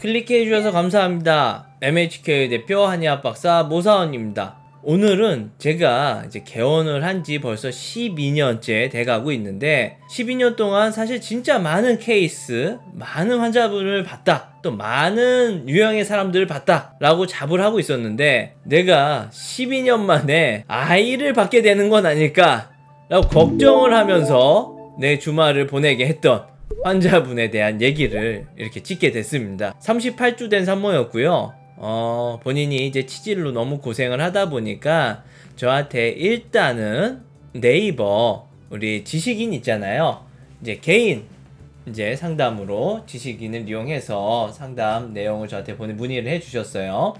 클릭해주셔서 감사합니다. MHK 대표 한의학 박사 모사원입니다. 오늘은 제가 이제 개원을 한 지 벌써 12년째 돼가고 있는데 12년 동안 사실 진짜 많은 케이스, 많은 환자분을 봤다, 또 많은 유형의 사람들을 봤다 라고 자부를 하고 있었는데 내가 12년 만에 아이를 받게 되는 건 아닐까 라고 걱정을 하면서 내 주말을 보내게 했던 환자분에 대한 얘기를 이렇게 찍게 됐습니다. 38주 된 산모였고요. 본인이 이제 치질로 너무 고생을 하다 보니까 저한테 일단은 네이버 우리 지식인 있잖아요. 이제 개인 이제 상담으로 지식인을 이용해서 상담 내용을 저한테 문의를 해주셨어요.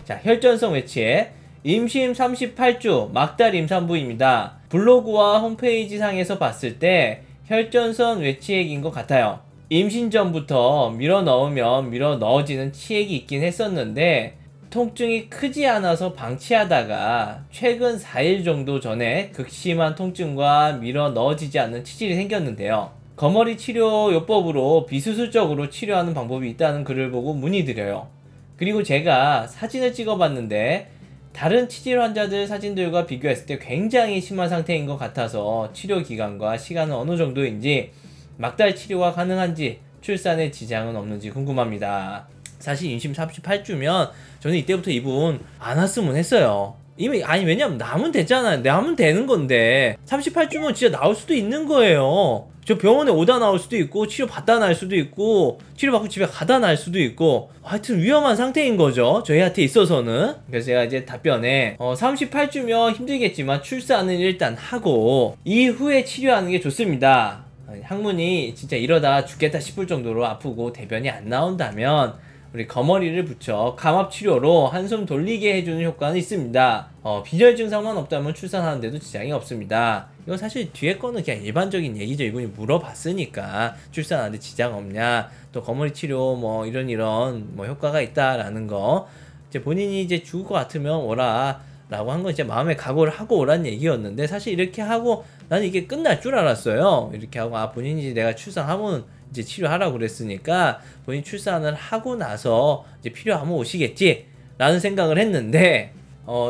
자, 혈전성 외치에 임신 38주 막달 임산부입니다. 블로그와 홈페이지 상에서 봤을 때 혈전선 외치액인 것 같아요. 임신 전부터 밀어 넣으면 밀어 넣어지는 치액이 있긴 했었는데 통증이 크지 않아서 방치하다가 최근 4일 정도 전에 극심한 통증과 밀어 넣어지지 않는 치질이 생겼는데요. 거머리 치료 요법으로 비수술적으로 치료하는 방법이 있다는 글을 보고 문의드려요. 그리고 제가 사진을 찍어봤는데 다른 치질 환자들 사진들과 비교했을 때 굉장히 심한 상태인 것 같아서 치료 기간과 시간은 어느 정도인지, 막달 치료가 가능한지, 출산에 지장은 없는지 궁금합니다. 사실 임신 38주면 저는 이때부터 이분 안 왔으면 했어요. 이미, 아니 왜냐면 나면 됐잖아요. 나면 되는 건데 38주면 진짜 나올 수도 있는 거예요. 저 병원에 오다 나올 수도 있고 치료 받다 날 수도 있고 치료받고 집에 가다 날 수도 있고 하여튼 위험한 상태인 거죠, 저희한테 있어서는. 그래서 제가 이제 답변에 38주면 힘들겠지만 출산은 일단 하고 이후에 치료하는 게 좋습니다. 항문이 진짜 이러다 죽겠다 싶을 정도로 아프고 대변이 안 나온다면 우리 거머리를 붙여 감압 치료로 한숨 돌리게 해주는 효과는 있습니다. 빈혈 증상만 없다면 출산하는데도 지장이 없습니다. 이건 사실 뒤에 거는 그냥 일반적인 얘기죠. 이분이 물어봤으니까 출산하는데 지장 없냐, 또 거머리 치료 뭐 이런 뭐 효과가 있다라는 거, 이제 본인이 이제 죽을 것 같으면 오라 라고 한 건 이제 마음에 각오를 하고 오란 얘기였는데, 사실 이렇게 하고 나는 이게 끝날 줄 알았어요. 이렇게 하고 본인이 내가 출산하면 이제 치료하라고 그랬으니까 본인 출산을 하고 나서 이제 필요하면 오시겠지 라는 생각을 했는데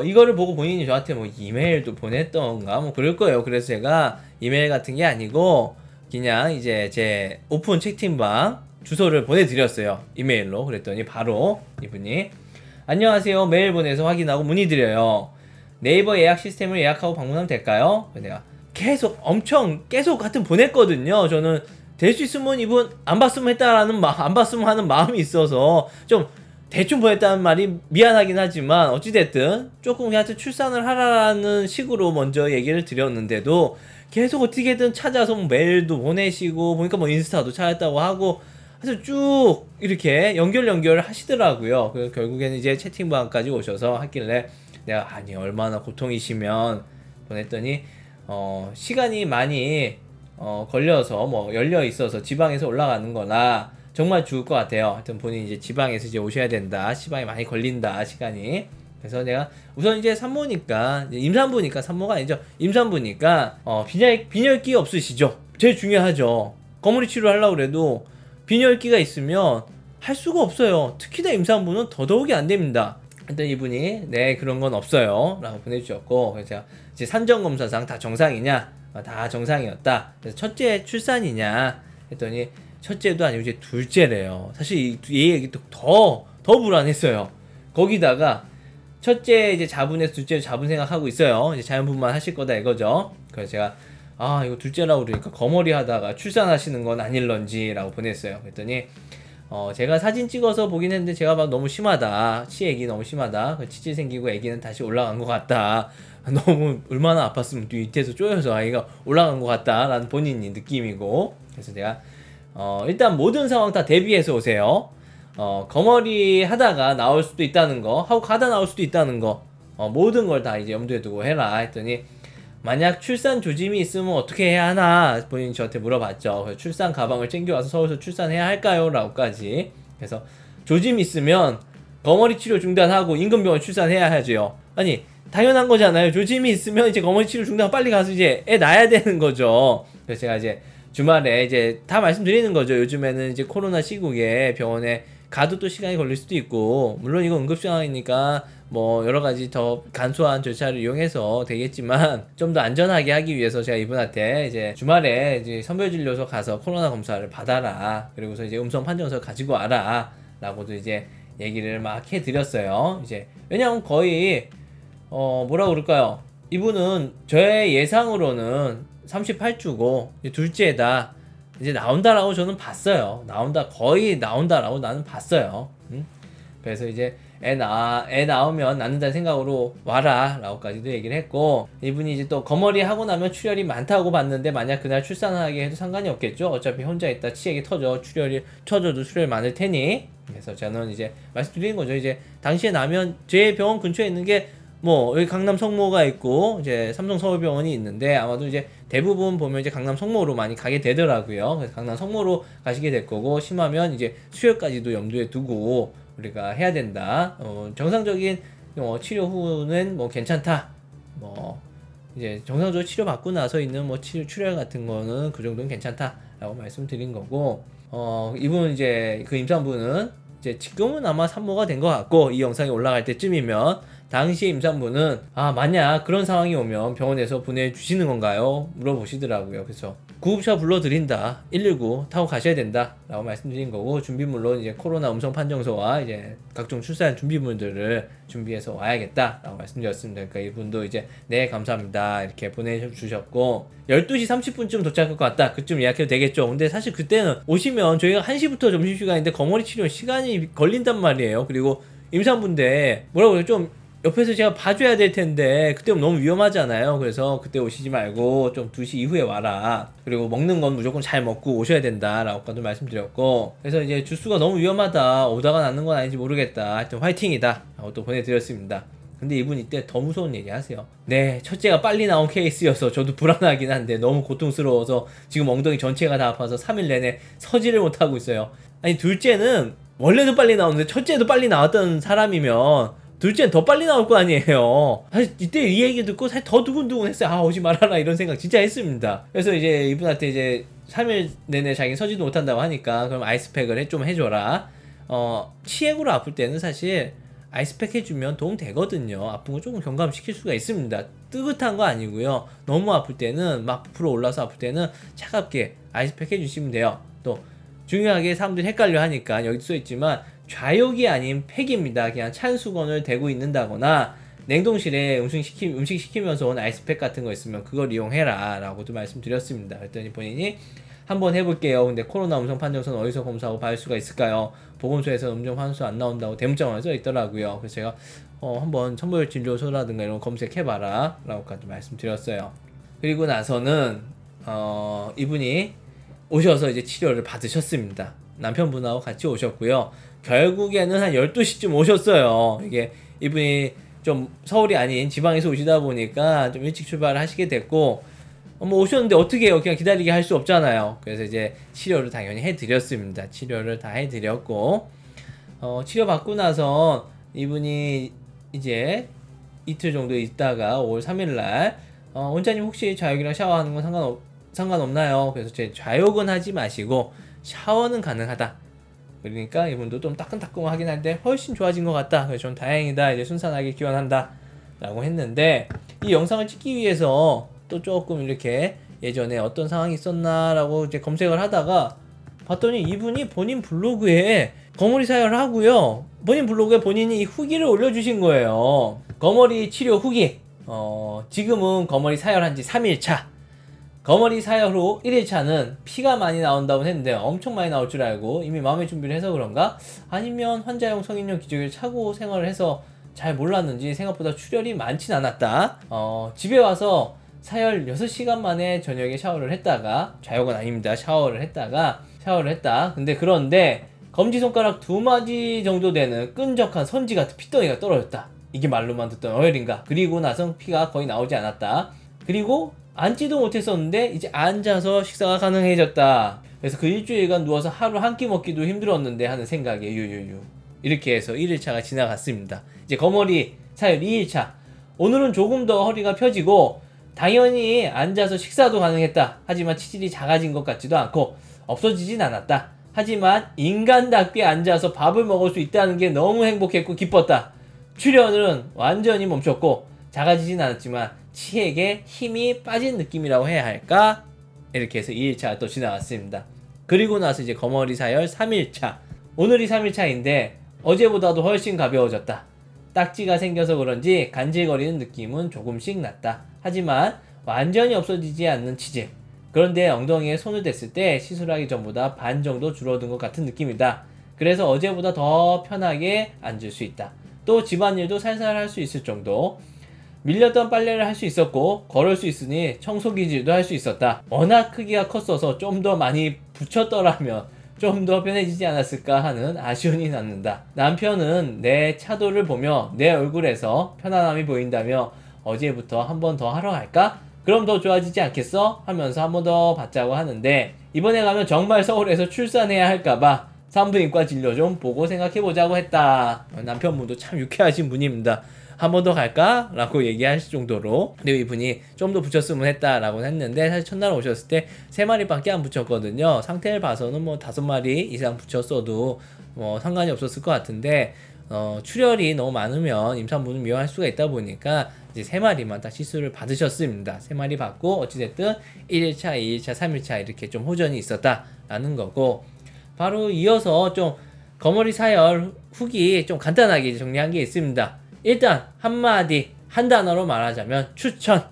이거를 보고 본인이 저한테 뭐 이메일도 보냈던가 뭐 그럴 거예요. 그래서 제가 이메일 같은 게 아니고 그냥 이제 제 오픈 채팅방 주소를 보내드렸어요, 이메일로. 그랬더니 바로 이분이 안녕하세요, 메일 보내서 확인하고 문의드려요. 네이버 예약 시스템을 예약하고 방문하면 될까요? 내가 계속 하여튼 보냈거든요. 저는 될 수 있으면 이분 안 봤으면 했다라는 안 봤으면 하는 마음이 있어서 좀 대충 보냈다는 말이 미안하긴 하지만 어찌됐든 조금 하여튼 출산을 하라는 식으로 먼저 얘기를 드렸는데도 계속 어떻게든 찾아서 뭐 메일도 보내시고, 보니까 뭐 인스타도 찾았다고 하고 하여튼 쭉 이렇게 연결 하시더라고요. 그래서 결국에는 이제 채팅방까지 오셔서 하길래 내가 아니 얼마나 고통이시면 보냈더니 시간이 많이 걸려서 뭐 열려 있어서 지방에서 올라가는 거나 정말 죽을 것 같아요. 하여튼 본인이 이제 지방에서 이제 오셔야 된다, 시방이 많이 걸린다 시간이. 그래서 내가 우선 이제 산모니까, 임산부니까, 산모가 아니죠, 임산부니까 빈혈기 없으시죠? 제일 중요하죠. 거머리 치료 하려고 그래도 빈혈기가 있으면 할 수가 없어요. 특히나 임산부는 더더욱이 안 됩니다. 일단 이분이 네 그런 건 없어요 라고 보내주셨고, 그래서 제가 이제 산정검사상 다 정상이냐, 다 정상이었다. 그래서 첫째 출산이냐 했더니 첫째도 아니고 이제 둘째래요. 사실 이 얘기도 더 불안했어요. 거기다가 첫째 이제 자분해서 둘째 자분 생각하고 있어요. 이제 자연분만 하실 거다 이거죠. 그래서 제가 이거 둘째라고 그러니까 거머리 하다가 출산하시는 건 아닐런지 라고 보냈어요. 그랬더니 제가 사진 찍어서 보긴 했는데 제가 봐도 너무 심하다, 치액이 너무 심하다, 치질 생기고 애기는 다시 올라간 것 같다, 너무 얼마나 아팠으면 밑에서 쪼여서 아이가 올라간 것 같다 라는 본인이 느낌이고. 그래서 제가 일단 모든 상황 다 대비해서 오세요. 거머리 하다가 나올 수도 있다는 거, 하고 가다 나올 수도 있다는 거, 모든 걸 다 이제 염두에 두고 해라 했더니 만약 출산 조짐이 있으면 어떻게 해야 하나 본인이 저한테 물어봤죠. 그래서 출산 가방을 챙겨와서 서울서 출산해야 할까요? 라고까지. 그래서 조짐이 있으면 거머리 치료 중단하고 인근병원 출산해야 하죠. 아니 당연한 거잖아요. 조짐이 있으면 이제 거머리 치료 중단하고 빨리 가서 이제 애 낳아야 되는 거죠. 그래서 제가 이제 주말에 이제 다 말씀드리는 거죠. 요즘에는 이제 코로나 시국에 병원에 가도 또 시간이 걸릴 수도 있고, 물론 이거 응급 상황이니까 뭐 여러 가지 더 간소한 절차를 이용해서 되겠지만 좀 더 안전하게 하기 위해서 제가 이분한테 이제 주말에 이제 선별진료소 가서 코로나 검사를 받아라, 그리고서 이제 음성 판정서 가지고 와라 라고도 이제 얘기를 막 해드렸어요. 이제 왜냐면 거의 뭐라 그럴까요, 이분은 저의 예상으로는 38주고 둘째다 이제 나온다라고 저는 봤어요. 거의 나온다라고 나는 봤어요. 그래서 이제 애 나오면 낳는다는 생각으로 와라 라고까지도 얘기를 했고, 이분이 이제 또 거머리 하고 나면 출혈이 많다고 봤는데 만약 그날 출산하게 해도 상관이 없겠죠. 어차피 혼자 있다 치액이 터져도 출혈이 많을 테니. 그래서 저는 이제 말씀드리는 거죠. 이제 당시에 나면 제 병원 근처에 있는 게 뭐 여기 강남 성모가 있고 이제 삼성 서울병원이 있는데, 아마도 이제 대부분 보면 이제 강남 성모로 많이 가게 되더라고요. 그래서 강남 성모로 가시게 될 거고, 심하면 이제 수혈까지도 염두에 두고 우리가 해야 된다. 정상적인 치료 후는 뭐 괜찮다. 뭐 이제 정상적으로 치료 받고 나서 있는 뭐 출혈 같은 거는 그 정도는 괜찮다라고 말씀드린 거고, 이분 이제 그 임산부는 이제 지금은 아마 산모가 된 것 같고, 이 영상이 올라갈 때쯤이면 당시 임산부는 만약 그런 상황이 오면 병원에서 보내주시는 건가요? 물어보시더라고요. 그래서 구급차 불러드린다, 119 타고 가셔야 된다 라고 말씀드린 거고, 준비물로 이제 코로나 음성 판정서와 이제 각종 출산 준비물들을 준비해서 와야겠다 라고 말씀드렸습니다. 그러니까 이분도 이제 네 감사합니다 이렇게 보내주셨고, 12시 30분쯤 도착할 것 같다, 그쯤 예약해도 되겠죠. 근데 사실 그때는 오시면 저희가 1시부터 점심시간인데 거머리 치료 시간이 걸린단 말이에요. 그리고 임산부인데 뭐라고 그래, 좀 옆에서 제가 봐줘야 될 텐데 그때 너무 위험하잖아요. 그래서 그때 오시지 말고 좀 2시 이후에 와라, 그리고 먹는 건 무조건 잘 먹고 오셔야 된다 라고 아까도 말씀드렸고, 그래서 이제 주수가 너무 위험하다, 오다가 낫는 건 아닌지 모르겠다, 하여튼 화이팅이다 라고 또 보내드렸습니다. 근데 이분 이때 더 무서운 얘기 하세요. 네, 첫째가 빨리 나온 케이스여서 저도 불안하긴 한데 너무 고통스러워서 지금 엉덩이 전체가 다 아파서 3일 내내 서지를 못하고 있어요. 아니, 둘째는 원래도 빨리 나오는데 첫째도 빨리 나왔던 사람이면 둘째는 더 빨리 나올 거 아니에요. 사실 이때 이 얘기 듣고 사실 더 두근두근 했어요. 오지 말아라 이런 생각 진짜 했습니다. 그래서 이제 이분한테 이제 3일 내내 자기 서지도 못한다고 하니까 그럼 아이스팩을 좀 해줘라. 치액으로 아플 때는 사실 아이스팩 해주면 도움 되거든요. 아픈 거 조금 경감시킬 수가 있습니다. 뜨뜻한 거 아니고요. 너무 아플 때는 막 부풀어 올라서 아플 때는 차갑게 아이스팩 해주시면 돼요. 또 중요하게 사람들이 헷갈려 하니까 여기도 써있지만 좌욕이 아닌 팩입니다. 그냥 찬 수건을 대고 있는다거나 냉동실에 음식 시키면서 온 아이스팩 같은 거 있으면 그걸 이용해라 라고도 말씀드렸습니다. 그랬더니 본인이 한번 해볼게요. 근데 코로나 음성 판정서는 어디서 검사하고 받을 수가 있을까요? 보건소에서 음성 판정서 안 나온다고 대문짝만 써 있더라고요. 그래서 제가 한번 선별진료소라든가 이런 거 검색해봐라 라고까지 말씀드렸어요. 그리고 나서는 이분이 오셔서 이제 치료를 받으셨습니다. 남편분하고 같이 오셨고요. 결국에는 한 12시쯤 오셨어요. 이게 이분이 좀 서울이 아닌 지방에서 오시다 보니까 좀 일찍 출발을 하시게 됐고, 뭐 오셨는데 어떻게 해요? 그냥 기다리게 할 수 없잖아요. 그래서 이제 치료를 당연히 해드렸습니다. 치료를 다 해드렸고, 치료 받고 나서 이분이 이제 이틀 정도 있다가 5월 3일날 원장님 혹시 좌욕이랑 샤워하는 건 상관없나요? 그래서 제 좌욕은 하지 마시고 샤워는 가능하다. 그러니까 이분도 좀 따끔따끔하긴 한데 훨씬 좋아진 것 같다. 그래서 좀 다행이다. 이제 순산하길 기원한다 라고 했는데, 이 영상을 찍기 위해서 또 조금 이렇게 예전에 어떤 상황이 있었나 라고 이제 검색을 하다가 봤더니 이분이 본인 블로그에 거머리 사연을 하고요. 본인 블로그에 본인이 이 후기를 올려주신 거예요. 거머리 치료 후기. 지금은 거머리 사혈한 지 3일차. 거머리 사혈 후 1일차는 피가 많이 나온다고 했는데 엄청 많이 나올 줄 알고 이미 마음의 준비를 해서 그런가? 아니면 환자용 성인용 기저귀를 차고 생활을 해서 잘 몰랐는지 생각보다 출혈이 많진 않았다. 집에 와서 사혈 6시간 만에 저녁에 샤워를 했다가, 좌욕은 아닙니다. 샤워를 했다. 그런데 검지손가락 2마디 정도 되는 끈적한 선지 같은 핏덩이가 떨어졌다. 이게 말로만 듣던 어혈인가? 그리고 나선 피가 거의 나오지 않았다. 그리고 앉지도 못했었는데 이제 앉아서 식사가 가능해졌다. 그래서 그 일주일간 누워서 하루 한 끼 먹기도 힘들었는데 하는 생각에 유유유. 이렇게 해서 1일차가 지나갔습니다. 이제 거머리 사혈 2일차. 오늘은 조금 더 허리가 펴지고 당연히 앉아서 식사도 가능했다. 하지만 치질이 작아진 것 같지도 않고 없어지진 않았다. 하지만 인간답게 앉아서 밥을 먹을 수 있다는 게 너무 행복했고 기뻤다. 출혈은 완전히 멈췄고 작아지진 않았지만 치액에 힘이 빠진 느낌이라고 해야 할까? 이렇게 해서 2일차가 또 지나갔습니다. 그리고 나서 이제 거머리 사열 3일차. 오늘이 3일차인데 어제보다도 훨씬 가벼워졌다. 딱지가 생겨서 그런지 간질거리는 느낌은 조금씩 났다. 하지만 완전히 없어지지 않는 치질. 그런데 엉덩이에 손을 댔을 때 시술하기 전보다 반 정도 줄어든 것 같은 느낌이다. 그래서 어제보다 더 편하게 앉을 수 있다. 또 집안일도 살살 할 수 있을 정도. 밀렸던 빨래를 할 수 있었고 걸을 수 있으니 청소기질도 할 수 있었다. 워낙 크기가 컸어서 좀 더 많이 붙였더라면 좀 더 편해지지 않았을까 하는 아쉬움이 남는다. 남편은 내 차도를 보며 내 얼굴에서 편안함이 보인다며 어제부터 한 번 더 하러 갈까? 그럼 더 좋아지지 않겠어? 하면서 한 번 더 받자고 하는데 이번에 가면 정말 서울에서 출산해야 할까봐 산부인과 진료 좀 보고 생각해보자고 했다. 남편분도 참 유쾌하신 분입니다. 한 번 더 갈까? 라고 얘기하실 정도로. 그리고 이분이 좀 더 붙였으면 했다라고 했는데 사실 첫날 오셨을 때 3마리밖에 안 붙였거든요. 상태를 봐서는 뭐 5마리 이상 붙였어도 뭐 상관이 없었을 것 같은데 출혈이 너무 많으면 임산부는 위험할 수가 있다 보니까 이제 3마리만 딱 시술을 받으셨습니다. 3마리 받고 어찌됐든 1일차, 2일차, 3일차 이렇게 좀 호전이 있었다라는 거고, 바로 이어서 좀 거머리 사열 후기 좀 간단하게 정리한 게 있습니다. 일단 한마디 한 단어로 말하자면 추천.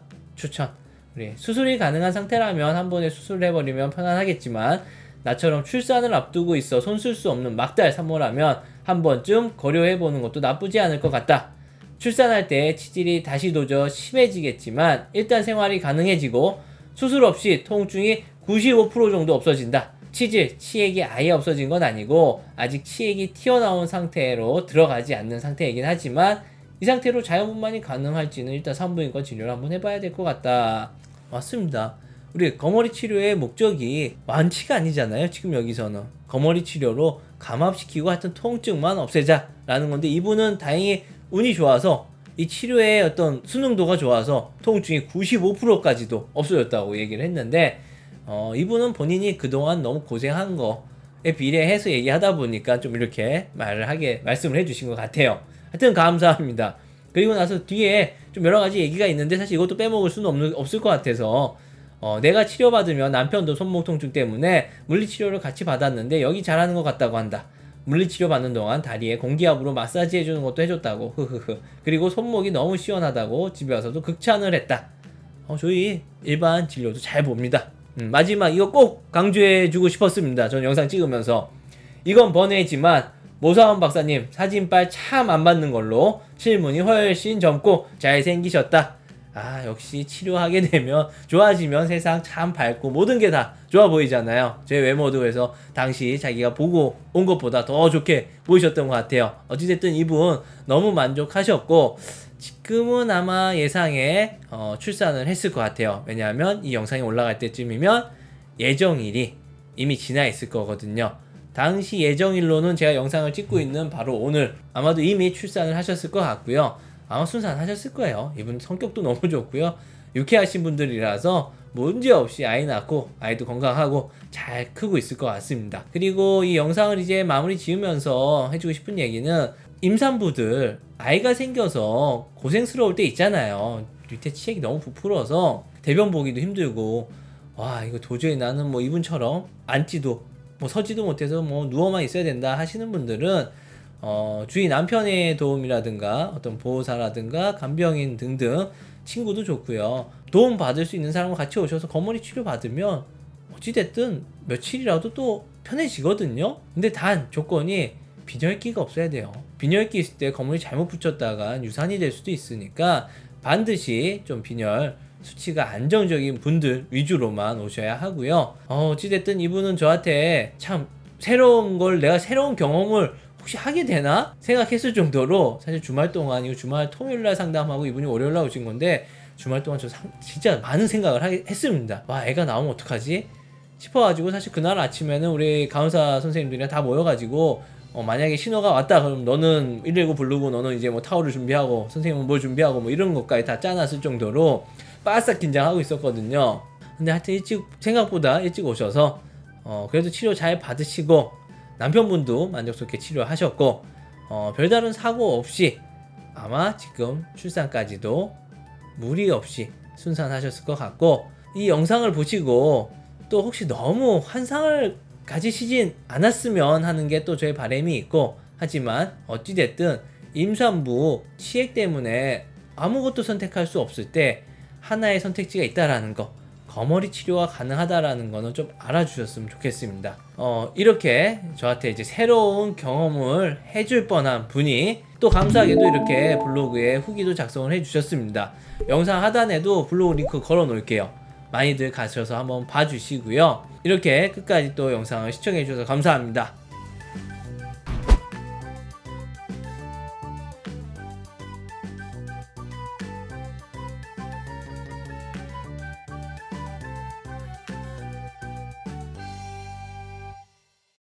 우리 수술이 가능한 상태라면 한 번에 수술을 해버리면 편안하겠지만 나처럼 출산을 앞두고 있어 손 쓸 수 없는 막달 산모라면 한 번쯤 고려해보는 것도 나쁘지 않을 것 같다. 출산할 때 치질이 다시 도저 심해지겠지만 일단 생활이 가능해지고 수술 없이 통증이 95% 정도 없어진다. 치질, 치액이 아예 없어진 건 아니고 아직 치액이 튀어나온 상태로 들어가지 않는 상태이긴 하지만 이 상태로 자연분만이 가능할지는 일단 산부인과 진료를 한번 해봐야 될 것 같다. 맞습니다. 우리 거머리 치료의 목적이 완치가 아니잖아요. 지금 여기서는 거머리 치료로 감압시키고 하여튼 통증만 없애자 라는 건데, 이분은 다행히 운이 좋아서 이 치료의 어떤 수능도가 좋아서 통증이 95%까지도 없어졌다고 얘기를 했는데, 이분은 본인이 그동안 너무 고생한 거에 비례해서 얘기하다 보니까 좀 이렇게 말씀을 해주신 것 같아요. 하여튼 감사합니다. 그리고 나서 뒤에 좀 여러가지 얘기가 있는데 사실 이것도 빼먹을 수는 없을 것 같아서, 내가 치료받으면 남편도 손목 통증 때문에 물리치료를 같이 받았는데 여기 잘하는 것 같다고 한다. 물리치료 받는 동안 다리에 공기압으로 마사지 해주는 것도 해줬다고. 그리고 손목이 너무 시원하다고 집에 와서도 극찬을 했다. 저희 일반 진료도 잘 봅니다. 마지막 이거 꼭 강조해주고 싶었습니다. 전 영상 찍으면서 이건 번외지만 모사원 박사님 사진빨 참 안 맞는 걸로 실물이 훨씬 젊고 잘생기셨다. 역시 치료하게 되면 좋아지면 세상 참 밝고 모든 게 다 좋아 보이잖아요. 제 외모도 그래서 당시 자기가 보고 온 것보다 더 좋게 보이셨던 것 같아요. 어찌됐든 이분 너무 만족하셨고 지금은 아마 예상에 출산을 했을 것 같아요. 왜냐하면 이 영상이 올라갈 때쯤이면 예정일이 이미 지나 있을 거거든요. 당시 예정일로는 제가 영상을 찍고 있는 바로 오늘 아마도 이미 출산을 하셨을 것 같고요. 아마 순산하셨을 거예요. 이분 성격도 너무 좋고요. 유쾌하신 분들이라서 문제없이 아이 낳고 아이도 건강하고 잘 크고 있을 것 같습니다. 그리고 이 영상을 이제 마무리 지으면서 해주고 싶은 얘기는, 임산부들 아이가 생겨서 고생스러울 때 있잖아요. 밑에 치액이 너무 부풀어서 대변 보기도 힘들고, 이거 도저히 나는 뭐 이분처럼 앉지도 서지도 못해서 누워만 있어야 된다 하시는 분들은 주위 남편의 도움이라든가 어떤 보호사라든가 간병인 등등 친구도 좋고요. 도움 받을 수 있는 사람과 같이 오셔서 거머리 치료 받으면 어찌됐든 며칠이라도 또 편해지거든요. 근데 단 조건이 빈혈기가 없어야 돼요. 빈혈기 있을 때 거머리 잘못 붙였다가 유산이 될 수도 있으니까 반드시 좀 빈혈 수치가 안정적인 분들 위주로만 오셔야 하고요. 어찌됐든 이분은 저한테 참 내가 새로운 경험을 혹시 하게 되나 생각했을 정도로, 사실 주말 동안, 이거 주말 토요일날 상담하고 이분이 월요일날 오신 건데 주말 동안 저 진짜 많은 생각을 했습니다. 애가 나오면 어떡하지 싶어가지고, 사실 그날 아침에는 우리 간호사 선생님들이랑 다 모여가지고 만약에 신호가 왔다 그럼 너는 119 부르고 너는 이제 타올을 준비하고 선생님은 뭘 준비하고 이런 것까지 다 짜놨을 정도로 바싹 긴장하고 있었거든요. 근데 하여튼 생각보다 일찍 오셔서 그래도 치료 잘 받으시고 남편분도 만족스럽게 치료하셨고 별다른 사고 없이 아마 지금 출산까지도 무리 없이 순산하셨을 것 같고, 이 영상을 보시고 또 혹시 너무 환상을 가지시진 않았으면 하는 게 또 저의 바람이 있고, 하지만 어찌됐든 임산부 치액 때문에 아무것도 선택할 수 없을 때 하나의 선택지가 있다라는 거, 거머리 치료가 가능하다라는 거는 좀 알아주셨으면 좋겠습니다. 이렇게 저한테 이제 새로운 경험을 해줄 뻔한 분이 또 감사하게도 이렇게 블로그에 후기도 작성을 해주셨습니다. 영상 하단에도 블로그 링크 걸어 놓을게요. 많이들 가셔서 한번 봐주시고요. 이렇게 끝까지 또 영상을 시청해 주셔서 감사합니다.